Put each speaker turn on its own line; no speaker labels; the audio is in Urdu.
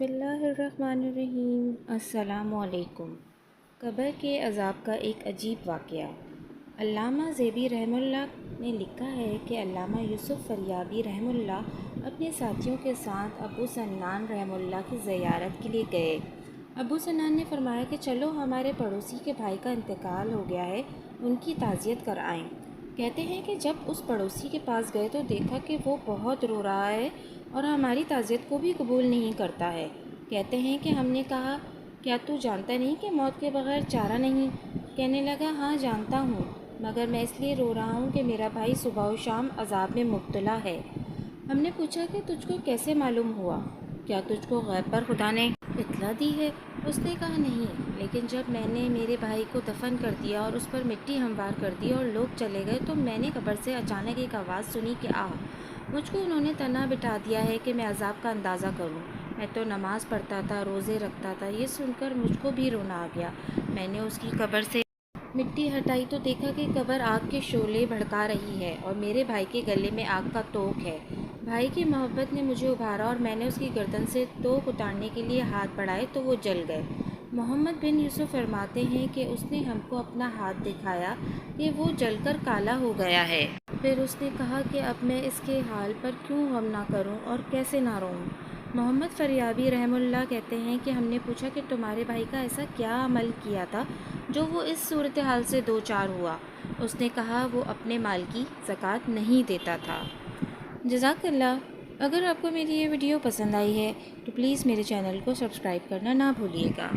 بسم اللہ الرحمن الرحیم۔ السلام علیکم۔ قبر کے عذاب کا ایک عجیب واقعہ۔ علامہ زیبی رحمہ اللہ نے لکھا ہے کہ علامہ یوسف فریابی رحمہ اللہ اپنے ساتھیوں کے ساتھ ابو سنان رحمہ اللہ کی زیارت کے لیے گئے۔ ابو سنان نے فرمایا کہ چلو ہمارے پڑوسی کے بھائی کا انتقال ہو گیا ہے، ان کی تعزیت کر آئیں۔ کہتے ہیں کہ جب اس پڑوسی کے پاس گئے تو دیکھا کہ وہ بہت رو رہا ہے اور ہماری تعزیت کو بھی قبول نہیں کرتا ہے۔ کہتے ہیں کہ ہم نے کہا کیا تو جانتا نہیں کہ موت کے بغیر چارہ نہیں؟ کہنے لگا ہاں جانتا ہوں، مگر میں اس لیے رو رہا ہوں کہ میرا بھائی صبح و شام عذاب میں مبتلا ہے۔ ہم نے پوچھا کہ تجھ کو کیسے معلوم ہوا؟ کیا تجھ کو غیب پر خدا نے اطلاع دی ہے؟ اس نے کہا نہیں، لیکن جب میں نے میرے بھائی کو دفن کر دیا اور اس پر مٹی ہموار کر دی اور لوگ چلے گئے تو میں نے قبر سے اچانک ایک آواز سنی کہ مجھ کو انہوں نے تنہا بٹھا دیا ہے کہ میں عذاب کا اندازہ کروں۔ میں تو نماز پڑھتا تھا، روزے رکھتا تھا، یہ سن کر مجھ کو بھی رونا آ گیا۔ میں نے اس کی قبر سے مٹی ہٹائی تو دیکھا کہ قبر آگ کے شعلے بھڑکا رہی ہے اور میرے بھائی کے گلے میں آگ کا توق ہے۔ بھائی کی محبت نے مجھے ابھارا اور میں نے اس کی گردن سے توق اتارنے کے لیے ہاتھ بڑھائے تو وہ جل گئے۔ محمد بن یوسف فرماتے ہیں کہ اس نے ہم کو اپنا ہاتھ دکھایا کہ وہ جل کر کالا ہو گیا ہے۔ پھر اس نے کہا کہ اب میں اس کے حال پر کیوں غم نہ کروں اور کیسے نہ روؤں۔ محمد فریابی رحمہ اللہ کہتے ہیں کہ ہم نے پوچھا کہ تمہارے بھائی کا ایسا کیا عمل کیا تھا جو وہ اس صورتحال سے دوچار ہوا؟ اس نے کہا وہ اپنے مال کی زکوٰۃ نہیں دیتا تھا۔ جزاک اللہ۔ اگر آپ کو میری یہ ویڈیو پسند آئی ہے تو پلیز میرے چینل کو سبسکرائب کرنا نہ بھولیے گا۔